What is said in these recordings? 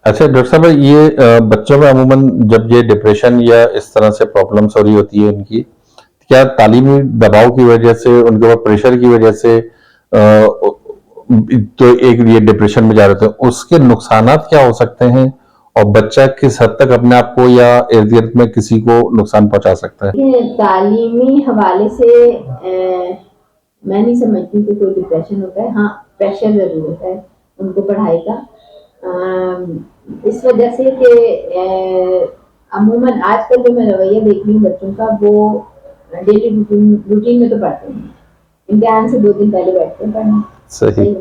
अच्छा डॉक्टर साहब, ये बच्चों में अमूमन जब ये डिप्रेशन या इस तरह से प्रॉब्लम्स हो रही होती है उनकी, क्या तालीमी दबाव की वजह से, उनके ऊपर प्रेशर की वजह से तो एक ये डिप्रेशन में जा रहे थे, उसके नुकसानात क्या हो सकते हैं और बच्चा किस हद तक अपने आप को या इर्द गिर्द में किसी को नुकसान पहुंचा सकता है? देखिए, तालीमी हवाले से मैं नहीं समझती कि कोई डिप्रेशन होता है। हाँ, प्रेशर ज़रूर होता है उनको पढ़ाई का। इस वजह से कि अमूमन आजकल जो मैं रवैया देख रही हूँ बच्चों का, वो डेली रूटीन रूटीन में तो पढ़ते हैं, इम्तिहान से 2 दिन पहले बैठते हैं पढ़ने। सही। सही।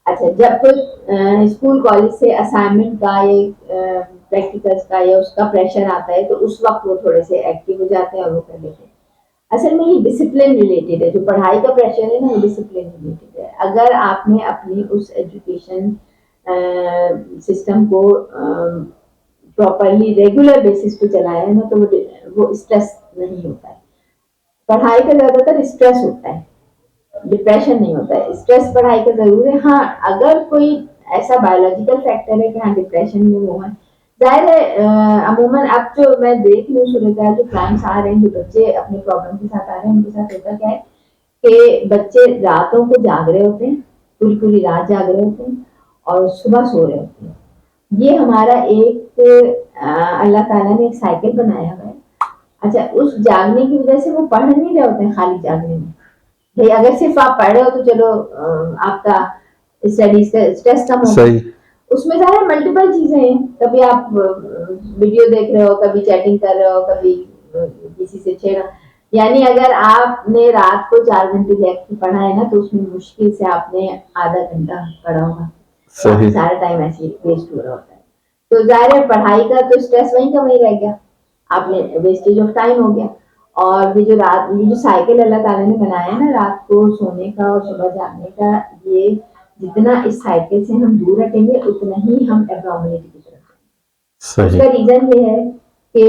अच्छा, जब कोई स्कूल कॉलेज से असाइनमेंट का या प्रैक्टिकल्स का या उसका प्रेशर आता है, तो उस वक्त वो थोड़े से एक्टिव हो जाते हैं और वो कर लेते हैं। असल में ये डिसिप्लिन रिलेटेड है, जो पढ़ाई का प्रेशर है ना, वो डिसिप्लिन रिलेटेड है। अगर आपने अपनी उस एजुकेशन सिस्टम को प्रॉपरली रेगुलर बेसिस पे चलाया है ना, तो वो स्ट्रेस नहीं होता है। पढ़ाई का ज्यादातर स्ट्रेस होता है, डिप्रेशन नहीं होता है। स्ट्रेस पढ़ाई का जरूर है। हाँ, अगर कोई ऐसा बायोलॉजिकल फैक्टर है कि हाँ डिप्रेशन में वो है, जाहिर है। अमूमन अब जो मैं देख रही हूँ सूरत जो क्लाइंट्स आ रहे हैं, जो बच्चे अपने प्रॉब्लम के साथ आ रहे हैं, उनके साथ होता क्या है कि बच्चे रातों को जाग रहे होते हैं, पूरी पूरी रात जाग रहे होते हैं और सुबह सो रहे होते हैं। ये हमारा एक अल्लाह ताला ने एक साइकिल बनाया हुआ है। अच्छा, उस जागने की वजह से वो पढ़ नहीं रहे होते हैं खाली जागने में। भाई अगर सिर्फ आप पढ़ रहे हो तो चलो, आपका स्टडीज का स्ट्रेस कम होगा। सही। उसमें सारे मल्टीपल चीजें हैं। कभी आप वीडियो देख रहे हो, कभी चैटिंग कर रहे हो, कभी किसी से छेड़ा। यानी अगर आपने रात को 4 घंटे जैग के पढ़ा है ना, तो उसमें मुश्किल से आपने आधा घंटा पढ़ा होगा। सही। सारा टाइम ऐसे ही वेस्ट हो रहा होता है। तो जाहिर है पढ़ाई का तो स्ट्रेस वहीं का वहीं रह गया, आपने वेस्टेज ऑफ टाइम हो गया। और ये जो साइकिल अल्लाह ताला ने बनाया है ना, रात को सोने का और सुबह जागने का, ये जितना इस साइकिल से हम दूर हटेंगे, उतना ही हम एब्नॉर्मलिटी की तरफ जाएंगे। सही। उसका रीजन ये है कि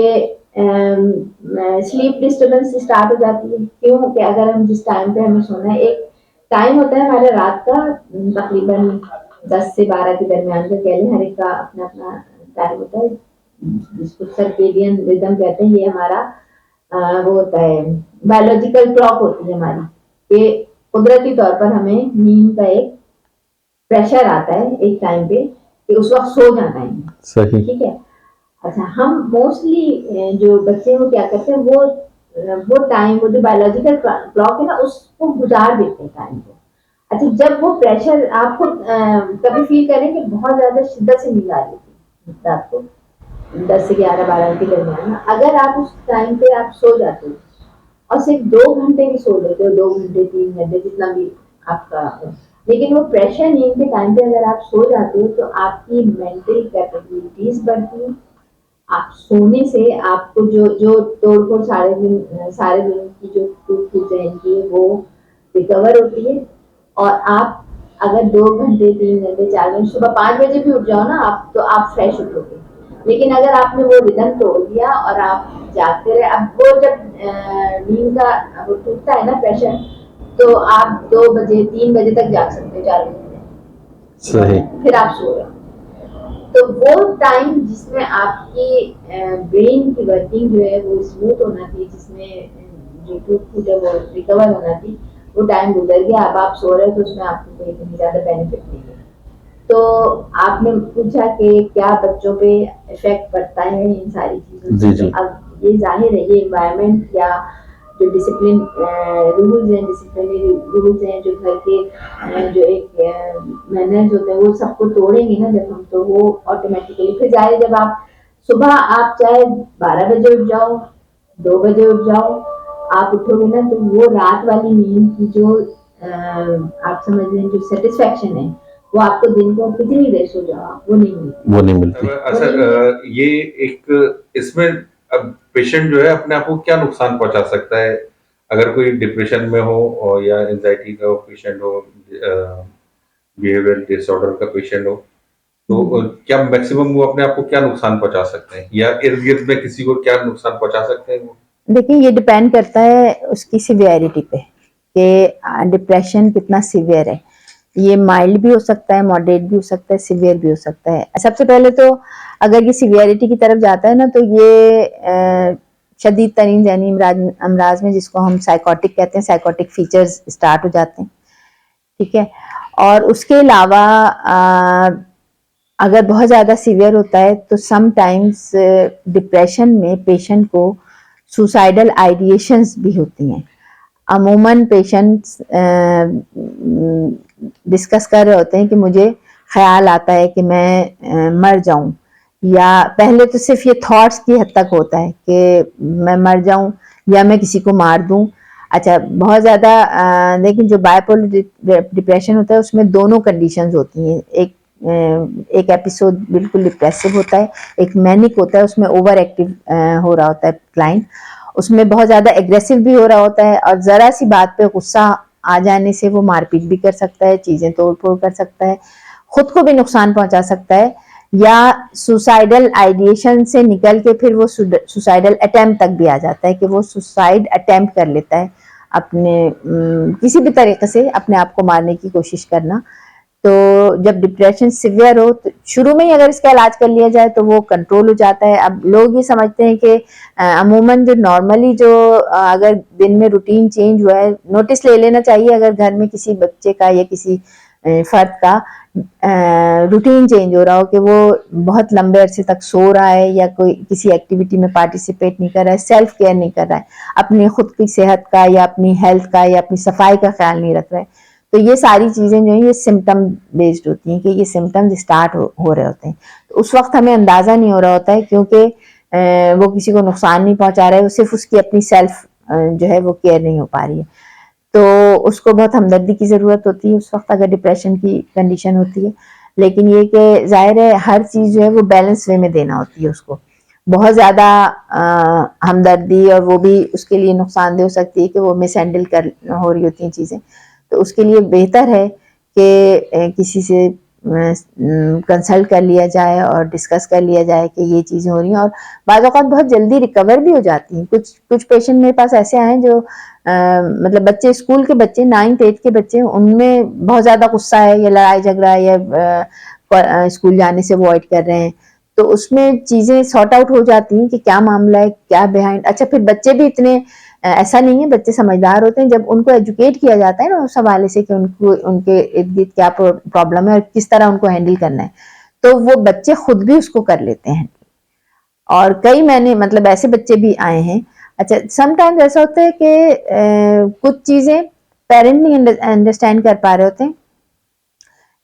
स्लीप डिस्टर्बेंस स्टार्ट हो जाती है। क्यों? कि अगर हम जिस टाइम पे हमें सोना है, एक टाइम होता है हमारे रात का, तकरीबन 10 से 12 के दरमियान का कह लें। हर एक का अपना अपना टाइम होता है, जिसको सर्केडियन रिदम कहते हैं। ये हमारा वो होता है, बायोलॉजिकल क्लॉक होती है हमारी। ये कुदरती तौर पर हमें नींद का एक प्रेशर आता है एक टाइम पे कि उस वक्त सो जाना है। सही। ठीक है। अच्छा, हम मोस्टली जो बच्चे हैं वो क्या करते हैं, वो टाइम, वो जो बायोलॉजिकल क्लॉक है ना, उसको गुजार देते हैं टाइम को। अच्छा, जब वो प्रेशर आपको कभी फील करें कि बहुत ज्यादा शिद्दत से नींद आ रही थी रात को 10 से 11 12 के दरमियान, अगर आप उस टाइम पे आप सो जाते हो और सिर्फ 2 घंटे भी सो लेते हो, 2 घंटे 3 घंटे जितना भी आपका, लेकिन वो प्रेशर नींद के टाइम पे अगर आप सो जाते हो, तो आपकी मेंटल कैपेबिलिटीज बढ़ती है। आप सोने से आपको जो जो तोड़-फोड़ सारे दिन की जो टूट-फूट जहन की है, वो रिकवर होती है। और आप अगर 2 घंटे 3 घंटे 4 घंटे, सुबह 5 बजे भी उठ जाओ ना आप, तो आप फ्रेश उठोगे। लेकिन अगर आपने वो रिदम तोड़ दिया और आप जागते रहे, अब वो जब नींद का वो टूटता है ना प्रेशर, तो आप 2 बजे 3 बजे तक जाग सकते हो, 4 बजे सही। फिर आप सो रहे हो। तो वो टाइम जिसमें आपकी ब्रेन की वर्किंग जो है वो स्मूथ होना थी, जिसमें जो टूट फूट है वो रिकवर होना थी, वो टाइम गुजर गया। अब आप सो रहे हो, तो उसमें आपको कोई इतनी ज्यादा बेनिफिट नहीं है। तो आपने पूछा कि क्या बच्चों पे इफेक्ट पड़ता है इन सारी चीजों जी से, तो जी। अब ये जाहिर है, ये एनवायरनमेंट या जो डिसिप्लिन रूल्स हैं, डिसिप्लिनरी रूल्स हैं, जो घर के जो एक मैनर्स होते हैं, वो सबको तोड़ेंगे ना जब हम, तो वो ऑटोमेटिकली फिर जाहिर, जब आप सुबह आप चाहे 12 बजे उठ जाओ, 2 बजे उठ जाओ, आप उठोगे ना, तो वो रात वाली नींद की जो आप समझ लें जो सेटिस्फेक्शन है, वो आपको दिन को कितनी देर सो जाओ वो नहीं मिलती। वो नहीं मिलती। अच्छा, ये एक इसमें अब पेशेंट जो है अपने आप को क्या नुकसान पहुंचा सकता है अगर कोई डिप्रेशन में हो और या एंजाइटी का पेशेंट हो, बिहेवियरल डिसऑर्डर का पेशेंट हो, तो क्या मैक्सिमम वो अपने आप को क्या नुकसान पहुंचा सकते हैं या इर्द गिर्द में किसी को क्या नुकसान पहुंचा सकते हैं वो? देखिए, ये डिपेंड करता है उसकी सिवियरिटी पे कि डिप्रेशन कितना सीवियर है। ये माइल्ड भी हो सकता है, मॉडरेट भी हो सकता है, सीवियर भी हो सकता है। सबसे पहले तो अगर ये सीवियरिटी की तरफ जाता है ना, तो ये शदीद तरीन ज़हनी अमराज में, जिसको हम साइकोटिक कहते हैं, साइकोटिक फीचर्स स्टार्ट हो जाते हैं, ठीक है। और उसके अलावा अगर बहुत ज़्यादा सीवियर होता है तो समटाइम्स डिप्रेशन में पेशेंट को सुसाइडल आइडिएशंस भी होती हैं। अमूमन पेशेंट्स डिस्कस कर रहे होते हैं कि मुझे ख्याल आता है कि मैं मर जाऊं, या पहले तो सिर्फ ये थॉट्स की हद तक होता है कि मैं मर जाऊं या मैं किसी को मार दूं। अच्छा, बहुत ज़्यादा लेकिन जो बाइपोलर डिप्रेशन होता है उसमें दोनों कंडीशंस होती हैं। एक एपिसोड बिल्कुल डिप्रेसिव होता है, एक मैनिक होता है, उसमें ओवर एक्टिव हो रहा होता है क्लाइंट, उसमें बहुत ज़्यादा एग्रेसिव भी हो रहा होता है, और ज़रा सी बात पे गुस्सा आ जाने से वो मारपीट भी कर सकता है, चीज़ें तोड़ फोड़ कर सकता है, खुद को भी नुकसान पहुंचा सकता है, या सुसाइडल आइडिएशन से निकल के फिर वो सुसाइडल अटेम्प्ट तक भी आ जाता है कि वो सुसाइड अटेम्प्ट कर लेता है, अपने किसी भी तरीके से अपने आप को मारने की कोशिश करना। तो जब डिप्रेशन सिवियर हो तो शुरू में ही अगर इसका इलाज कर लिया जाए तो वो कंट्रोल हो जाता है। अब लोग ये समझते हैं कि अमूमन जो नॉर्मली जो अगर दिन में रूटीन चेंज हुआ है, नोटिस ले लेना चाहिए अगर घर में किसी बच्चे का या किसी फर्द का रूटीन चेंज हो रहा हो, कि वो बहुत लंबे अरसे तक सो रहा है या कोई किसी एक्टिविटी में पार्टिसिपेट नहीं कर रहा है, सेल्फ केयर नहीं कर रहा है, अपनी खुद की सेहत का या अपनी हेल्थ का या अपनी सफाई का ख्याल नहीं रख रहा है, तो ये सारी चीज़ें जो है ये सिम्टम बेस्ड होती हैं कि ये सिम्टम्स स्टार्ट हो रहे होते हैं। तो उस वक्त हमें अंदाज़ा नहीं हो रहा होता है, क्योंकि वो किसी को नुकसान नहीं पहुंचा रहा है, वो सिर्फ उसकी अपनी सेल्फ जो है वो केयर नहीं हो पा रही है, तो उसको बहुत हमदर्दी की ज़रूरत होती है उस वक्त अगर डिप्रेशन की कंडीशन होती है। लेकिन ये कि ज़ाहिर है हर चीज़ जो है वो बैलेंस वे में देना होती है उसको। बहुत ज़्यादा हमदर्दी और वो भी उसके लिए नुकसानदेह हो सकती है कि वो मिस हैंडल कर हो रही होती हैं चीज़ें, तो उसके लिए बेहतर है कि किसी से कंसल्ट कर लिया जाए और डिस्कस कर लिया जाए कि ये चीज़ें हो रही हैं, और बाज़ औक़ात बहुत जल्दी रिकवर भी हो जाती हैं। कुछ पेशेंट मेरे पास ऐसे आए हैं जो मतलब बच्चे, स्कूल के बच्चे, 9th-8th के बच्चे, उनमें बहुत ज़्यादा गुस्सा है या लड़ाई झगड़ा या स्कूल जाने से अवॉइड कर रहे हैं, तो उसमें चीज़ें सॉर्ट आउट हो जाती हैं कि क्या मामला है, क्या बिहाइंड। अच्छा, फिर बच्चे भी इतने ऐसा नहीं है, बच्चे समझदार होते हैं जब उनको एजुकेट किया जाता है ना उस हवाले से कि उनको उनके इर्द गिर्द क्या प्रॉब्लम है और किस तरह उनको हैंडल करना है, तो वो बच्चे खुद भी उसको कर लेते हैं। और कई मैंने मतलब ऐसे बच्चे भी आए हैं। अच्छा, समटाइम्स ऐसा होता है कि कुछ चीज़ें पेरेंट नहीं अंडरस्टैंड कर पा रहे होते हैं,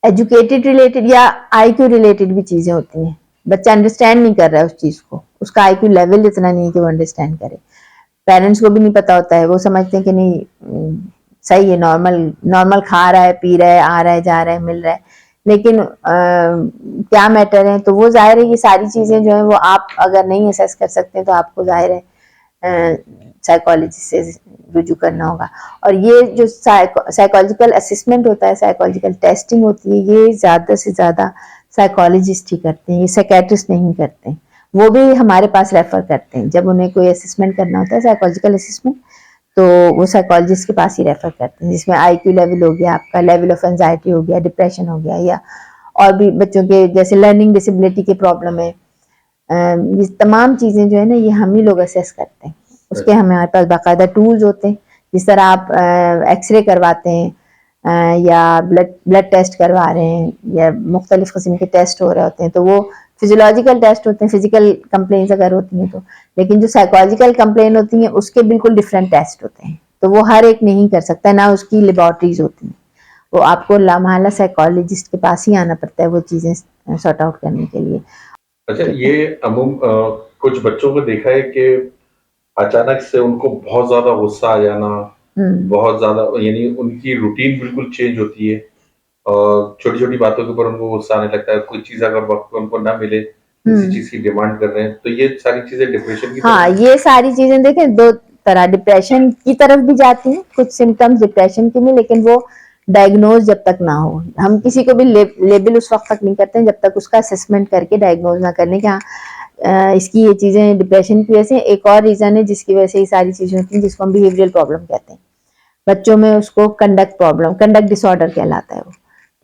एजुकेटेड रिलेटेड या आईक्यू रिलेटेड भी चीज़ें होती हैं, बच्चा अंडरस्टैंड नहीं कर रहा है उस चीज़ को, उसका आईक्यू लेवल इतना नहीं है कि वो अंडरस्टैंड करे, पेरेंट्स को भी नहीं पता होता है, वो समझते हैं कि नहीं सही है, नॉर्मल नॉर्मल खा रहा है, पी रहा है, आ रहा है, जा रहा है, मिल रहा है, लेकिन क्या मैटर है। तो वो जाहिर है ये सारी चीज़ें जो है वो आप अगर नहीं असेस कर सकते तो आपको जाहिर है साइकोलॉजिस्ट से रुजू करना होगा। और ये जो साइकोलॉजिकल असेसमेंट होता है, साइकोलॉजिकल टेस्टिंग होती है, ये ज़्यादा से ज़्यादा साइकोलॉजिस्ट ही करते हैं, ये साइकेट्रिस्ट नहीं करते हैं। वो भी हमारे पास रेफर करते हैं जब उन्हें कोई असेसमेंट करना होता है, साइकोलॉजिकल असेसमेंट, तो वो साइकोलॉजिस्ट के पास ही रेफर करते हैं, जिसमें आईक्यू लेवल हो गया, आपका लेवल ऑफ एंजाइटी हो गया, डिप्रेशन हो गया, या और भी बच्चों के जैसे लर्निंग डिसेबिलिटी के प्रॉब्लम है, ये तमाम चीज़ें जो है ना ये हम ही लोग असेस करते हैं। उसके हमारे पास बाकायदा टूल्स होते हैं, जिस तरह आप एक्सरे करवाते हैं या ब्लड टेस्ट करवा रहे हैं या मुख्तलिफ किस्म के टेस्ट हो रहे होते हैं, तो वो फिजियोलॉजिकल टेस्ट होते हैं, फिजिकल कंप्लेंट्स अगर होती हैं तो। लेकिन जो साइकोलॉजिकल कंप्लेंट होती हैं उसके बिल्कुल डिफरेंट टेस्ट होते हैं, तो वो हर एक नहीं कर सकता, ना उसकी लेबॉर्ट्रीज होती हैं, वो आपको लामहला साइकोलॉजिस्ट के पास ही आना पड़ता है वो चीज़ें सॉर्ट आउट करने के लिए। अच्छा, ये कुछ बच्चों को देखा है कि अचानक से उनको बहुत ज़्यादा गुस्सा आ जाना, बहुत ज़्यादा, यानी उनकी रूटीन बिल्कुल चेंज होती है और छोटी-छोटी बातों के ऊपर उनको गुस्सा आने लगता है, कोई चीज़ अगर वक़्त पे उनको ना मिले, किसी चीज़ की डिमांड कर रहे हैं, तो ये सारी चीज़ें डिप्रेशन की हाँ, तरफ। ये सारी चीज़ें देखें 2 तरह डिप्रेशन की तरफ भी जाती हैं, कुछ सिम्पटम्स डिप्रेशन के भी, लेकिन वो डायग्नोज जब तक ना हो, हम किसी को भी लेबल उस वक्त तक नहीं करते हैं जब तक उसका असेसमेंट करके डायग्नोज ना करने कि हाँ इसकी ये चीज़ें डिप्रेशन की वजह से। एक और रीज़न है जिसकी वजह से ये सारी चीज़ें होती हैं, जिसको हम बिहेवियरल प्रॉब्लम कहते हैं, बच्चों में उसको कंडक्ट प्रॉब्लम, कंडक्ट डिसऑर्डर कहलाता है वो।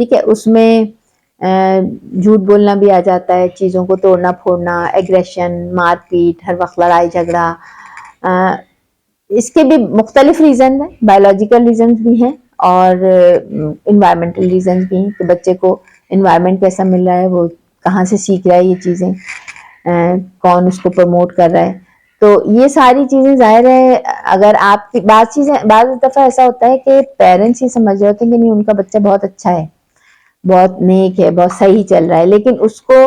ठीक है, उसमें झूठ बोलना भी आ जाता है, चीज़ों को तोड़ना फोड़ना, एग्रेशन, मारपीट, हर वक्त लड़ाई झगड़ा। इसके भी मुख्तलिफ रीज़न हैं, बायोलॉजिकल रीज़न भी हैं और इन्वायरमेंटल रीज़न भी हैं कि बच्चे को इन्वायरमेंट कैसा मिल रहा है, वो कहाँ से सीख रहा है ये चीज़ें, कौन उसको प्रमोट कर रहा है। तो ये सारी चीज़ें ज़ाहिर है, अगर आपकी बाज़ दफ़ा ऐसा होता है कि पेरेंट्स ये समझ रहे होते हैं कि नहीं उनका बच्चा बहुत अच्छा है, बहुत नेक है, बहुत सही चल रहा है, लेकिन उसको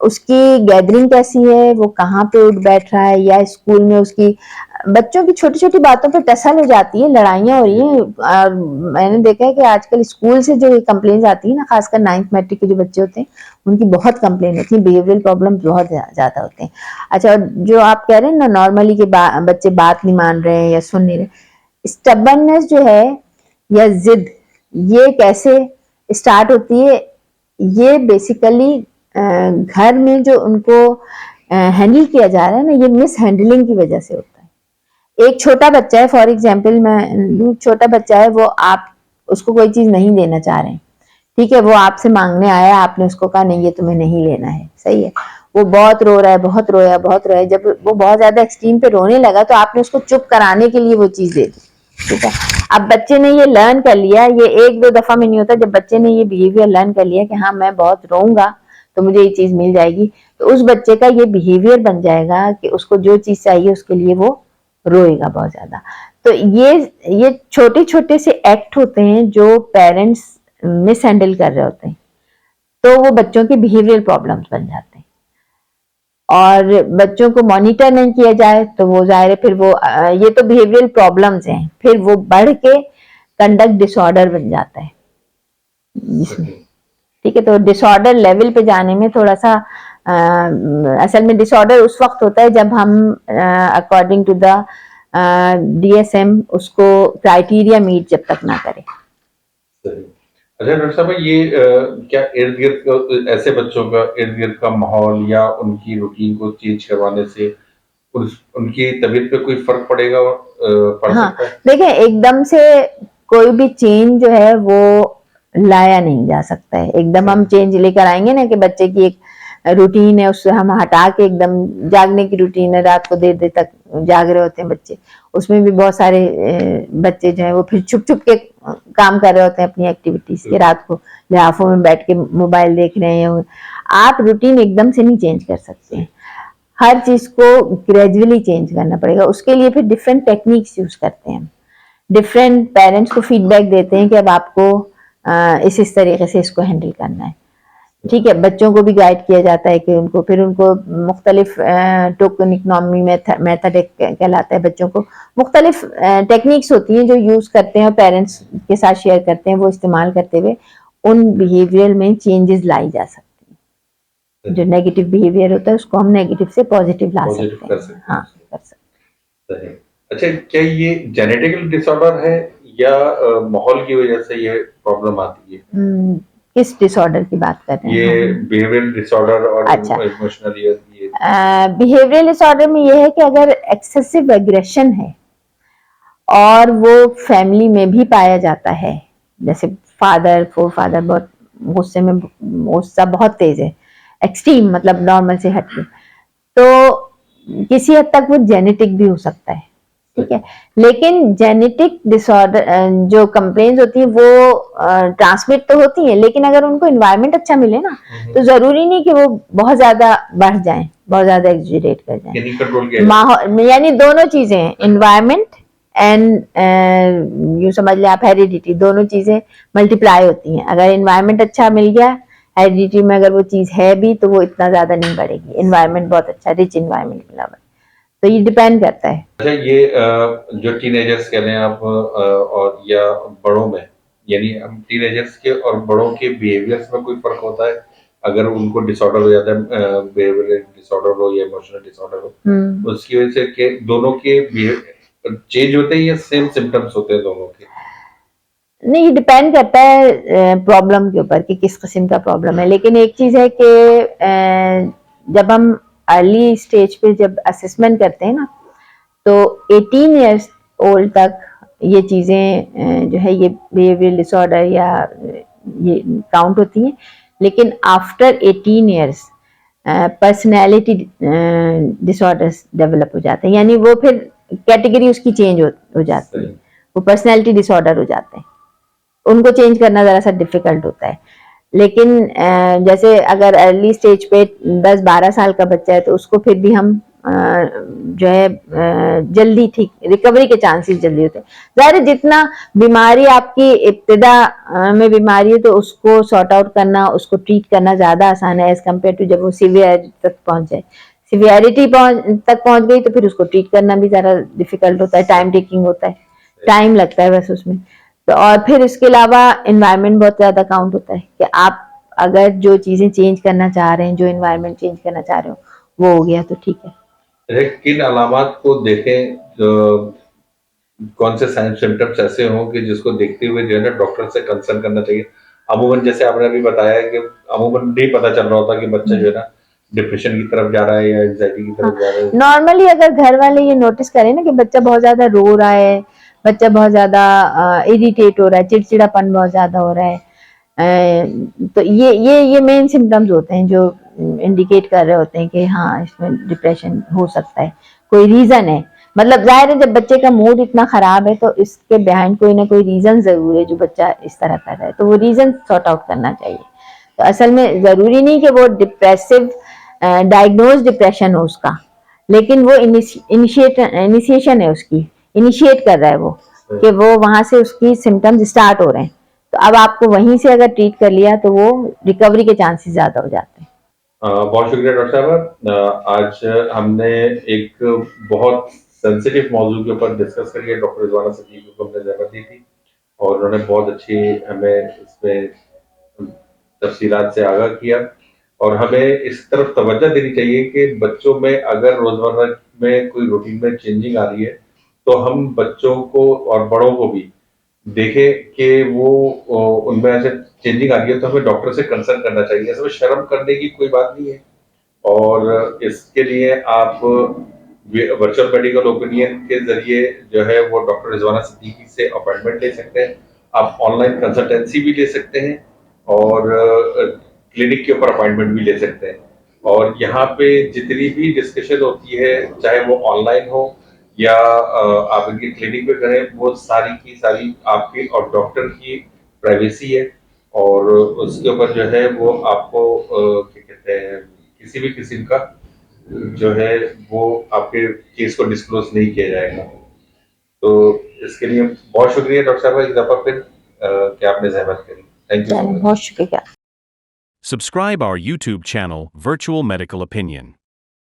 उसकी गैदरिंग कैसी है, वो कहाँ पे उठ बैठ रहा है, या स्कूल में उसकी बच्चों की छोटी छोटी बातों पे टसल हो जाती है, लड़ाइयाँ हो रही हैं। और मैंने देखा है कि आजकल स्कूल से जो कंप्लेन आती है ना, खासकर 9th मैट्रिक के जो बच्चे होते हैं उनकी बहुत कंप्लेन होती है, बिहेवियरल प्रॉब्लम बहुत ज्यादा होते हैं। अच्छा, जो आप कह रहे हैं ना नॉर्मली के बच्चे बात नहीं मान रहे हैं या सुन नहीं रहे, स्टबर्ननेस जो है या जिद, ये कैसे स्टार्ट होती है? ये बेसिकली घर में जो उनको हैंडल किया जा रहा है ना, ये मिस हैंडलिंग की वजह से होता है। एक छोटा बच्चा है, फॉर एग्जाम्पल मैं, छोटा बच्चा है, वो आप उसको कोई चीज नहीं देना चाह रहे हैं, ठीक है, वो आपसे मांगने आया, आपने उसको कहा नहीं ये तुम्हें नहीं लेना है, सही है, वो बहुत रो रहा है, बहुत रोया, बहुत रोया, जब वो बहुत ज्यादा एक्सट्रीम पे रोने लगा तो आपने उसको चुप कराने के लिए वो चीज दे दी, ठीक है। अब बच्चे ने ये लर्न कर लिया, ये एक दो दफा में नहीं होता, जब बच्चे ने ये बिहेवियर लर्न कर लिया कि हाँ मैं बहुत रोऊंगा तो मुझे ये चीज मिल जाएगी, तो उस बच्चे का ये बिहेवियर बन जाएगा कि उसको जो चीज चाहिए उसके लिए वो रोएगा बहुत ज्यादा। तो ये छोटे छोटे से एक्ट होते हैं जो पेरेंट्स मिस हैंडल कर रहे होते हैं, तो वो बच्चों के बिहेवियर प्रॉब्लम्स बन जाते हैं। और बच्चों को मॉनिटर नहीं किया जाए तो वो जाहिर है फिर वो ये तो बिहेवियरल प्रॉब्लम्स हैं, फिर वो बढ़ के कंडक्ट डिसऑर्डर बन जाता है जिसमें, ठीक है। तो डिसऑर्डर लेवल पे जाने में थोड़ा सा असल में डिसऑर्डर उस वक्त होता है जब हम अकॉर्डिंग टू द DSM उसको क्राइटेरिया मीट जब तक ना करें। अच्छा डॉक्टर साहब, ये क्या इर्द गिर्द ऐसे बच्चों का इर्द गिर्द का माहौल या उनकी रूटीन को चेंज करवाने से उनकी तबीयत पे कोई फर्क पड़ेगा, पड़ हाँ, सकता है? देखिए एकदम से कोई भी चेंज जो है वो लाया नहीं जा सकता है। एकदम हम चेंज लेकर आएंगे ना कि बच्चे की एक रूटीन है उससे हम हटा के एकदम जागने की रूटीन है, रात को देर देर तक जाग रहे होते हैं बच्चे, उसमें भी बहुत सारे बच्चे जो है वो फिर छुप छुप के काम कर रहे होते हैं अपनी एक्टिविटीज के, रात को लिहाफों में बैठ के मोबाइल देख रहे हैं। आप रूटीन एकदम से नहीं चेंज कर सकते हैं, हर चीज को ग्रेजुअली चेंज करना पड़ेगा। उसके लिए फिर डिफरेंट टेक्निक्स यूज करते हैं, डिफरेंट पेरेंट्स को फीडबैक देते हैं कि अब आपको इस तरीके से इसको हैंडल करना है, ठीक है। बच्चों को भी गाइड किया जाता है कि उनको मुख्तलिफ टोकन इकोनॉमी मेथड कहलाता है, बच्चों को मुख्तलिफ टेक्निक्स होती हैं जो यूज करते हैं और पेरेंट्स के साथ शेयर करते हैं, वो इस्तेमाल करते हुए उन बिहेवियर में चेंजेस लाई जा सकती है। जो नेगेटिव बिहेवियर होता है उसको हम नेगेटिव से पॉजिटिव ला सकते हैं। हाँ, कर सकते हैं। अच्छा, क्या ये जेनेटिकल डिसऑर्डर है या माहौल की वजह से ये प्रॉब्लम आती है? किस डिसऑर्डर की बात कर रहे हैं? ये बिहेवियरल डिसऑर्डर और अच्छा, इमोशनल ये बिहेवियरल डिसऑर्डर में ये है कि अगर एक्सेसिव एग्रेशन है और वो फैमिली में भी पाया जाता है, जैसे फादर बहुत गुस्से में, गुस्सा बहुत तेज है, एक्सट्रीम मतलब नॉर्मल से हटके, तो किसी हद तक वो जेनेटिक भी हो सकता है, ठीक है। लेकिन जेनेटिक डिसऑर्डर जो कंप्लेन्स होती है वो ट्रांसमिट तो होती है, लेकिन अगर उनको इन्वायरमेंट अच्छा मिले ना तो जरूरी नहीं कि वो बहुत ज्यादा बढ़ जाए, बहुत ज्यादा एग्जीरेट कर जाए। माहौल यानी दोनों चीजें, इन्वायरमेंट एंड यू समझ ले आप हेरिडिटी, दोनों चीजें मल्टीप्लाई होती हैं। अगर इन्वायरमेंट अच्छा मिल गया, हेरिडिटी में अगर वो चीज है भी तो वो इतना ज्यादा नहीं बढ़ेगी, इन्वायरमेंट बहुत अच्छा रिच इन्वायरमेंट मिला हुआ, तो ये डिपेंड करता है। अच्छा, ये जो टीनेजर्स कह रहे हैं आप, और या बड़ों में, यानी हम टीनेजर्स के और बड़ों के बिहेवियर्स में कोई फर्क होता है? अगर उनको डिसऑर्डर हो जाता है, बिहेवियरल डिसऑर्डर हो या इमोशनल डिसऑर्डर हो, उसकी वजह से के दोनों के चेंज होते हैं या सेम सिम्टम्स होते हैं दोनों के? नहीं, ये डिपेंड करता है प्रॉब्लम के ऊपर कि किस किस्म का प्रॉब्लम है, लेकिन एक चीज है कि जब हम अर्ली स्टेज पे जब असेसमेंट करते हैं ना, तो 18 इयर्स ओल्ड तक ये चीजें जो है ये बिहेवियरल डिसऑर्डर या ये काउंट होती हैं, लेकिन after 18 years personality disorders develop हो जाते हैं, यानी वो फिर कैटेगरी उसकी चेंज हो जाती है, वो पर्सनैलिटी डिसऑर्डर हो जाते हैं, उनको चेंज करना ज़रा सा डिफिकल्ट होता है। लेकिन जैसे अगर अर्ली स्टेज पे 10-12 साल का बच्चा है तो उसको फिर भी हम जो है जल्दी ठीक रिकवरी के चांसेस जल्दी होते हैं। ज़ाहिर जितना बीमारी आपकी इब्तिदा में बीमारी है तो उसको सॉर्ट आउट करना, उसको ट्रीट करना ज़्यादा आसान है एज कम्पेयर टू जब वो सीवियरिटी तक पहुंच जाए। सीवियरिटी तक पहुंच गई तो फिर उसको ट्रीट करना भी ज़्यादा डिफिकल्ट होता है, टाइम टेकिंग होता है, टाइम लगता है बस उसमें। तो और फिर इसके अलावा एनवायरनमेंट बहुत ज़्यादा काउंट होता है कि आप अगर जो चीज़ें चेंज करना चाह रहे हैं, जो एनवायरनमेंट चेंज करना चाह रहे हो, वो हो गया तो ठीक है। किन अलामात को देखें, कौन से साइन सिम्टम्स ऐसे हों कि जिसको देखते हुए जो है ना डॉक्टर से कंसल्ट करना चाहिए? अमूमन जैसे आपने अभी बताया कि अमूमन नहीं पता चल रहा होता कि बच्चा जो है ना डिप्रेशन की तरफ जा रहा है या एंग्जायटी की तरफ जा रहा है। नॉर्मली अगर घर वाले ये नोटिस करें ना कि बच्चा बहुत ज्यादा रो रहा है, बच्चा बहुत ज्यादा इरिटेट हो रहा है, चिड़चिड़ापन बहुत ज्यादा हो रहा है, तो ये मेन सिम्टम्स होते हैं जो इंडिकेट कर रहे होते हैं कि हाँ इसमें डिप्रेशन हो सकता है, कोई रीजन है। मतलब जाहिर है जब बच्चे का मूड इतना खराब है तो इसके बिहाइंड कोई ना कोई रीजन जरूर है जो बच्चा इस तरह कर रहा है, तो वो रीजन सॉर्ट आउट करना चाहिए। तो असल में जरूरी नहीं कि वो डिप्रेसिव डायग्नोज डिप्रेशन हो उसका, लेकिन वो इनिशिएशन है उसकी, इनिशिएट कर रहा है वो कि वो वहां से उसकी सिम्टम्स स्टार्ट हो रहे हैं, तो अब आपको वहीं से अगर ट्रीट कर लिया तो वो रिकवरी के चांसेस ज्यादा हो जाते हैं। बहुत शुक्रिया डॉक्टर साहब, आज हमने एक बहुत सेंसिटिव मौजू के ऊपर डिस्कस करिए, डॉक्टर रिजवाना सिद्दीकी को हमने ज़हमत दी थी और उन्होंने बहुत अच्छी हमें इसमें तफसीलात से आगाह किया और हमें इस तरफ तवज्जो देनी चाहिए कि बच्चों में अगर रोजमर्रा में कोई रूटीन में चेंजिंग आ रही है तो हम बच्चों को और बड़ों को भी देखें कि वो उनमें ऐसे चेंजिंग आ रही है तो हमें डॉक्टर से कंसल्ट करना चाहिए। इसमें शर्म करने की कोई बात नहीं है और इसके लिए आप वर्चुअल मेडिकल ओपिनियन के जरिए जो है वो डॉक्टर रिजवाना सिद्दीकी से अपॉइंटमेंट ले सकते हैं, आप ऑनलाइन कंसल्टेंसी भी ले सकते हैं और क्लिनिक के ऊपर अपॉइंटमेंट भी ले सकते हैं। और यहाँ पे जितनी भी डिस्कशन होती है चाहे वो ऑनलाइन हो या आप इनकी क्लिनिक पे करें, वो सारी की सारी आपकी और डॉक्टर की प्राइवेसी है और उसके ऊपर जो है वो आपको क्या कहते हैं किसी भी किस्म का जो है वो आपके केस को डिस्क्लोज नहीं किया जाएगा। तो इसके लिए बहुत शुक्रिया डॉक्टर साहब एक दफा फिर कि आपने जहमत करी। Thank you so much. बहुत शुक्रिया। Subscribe our YouTube channel, Virtual Medical Opinion.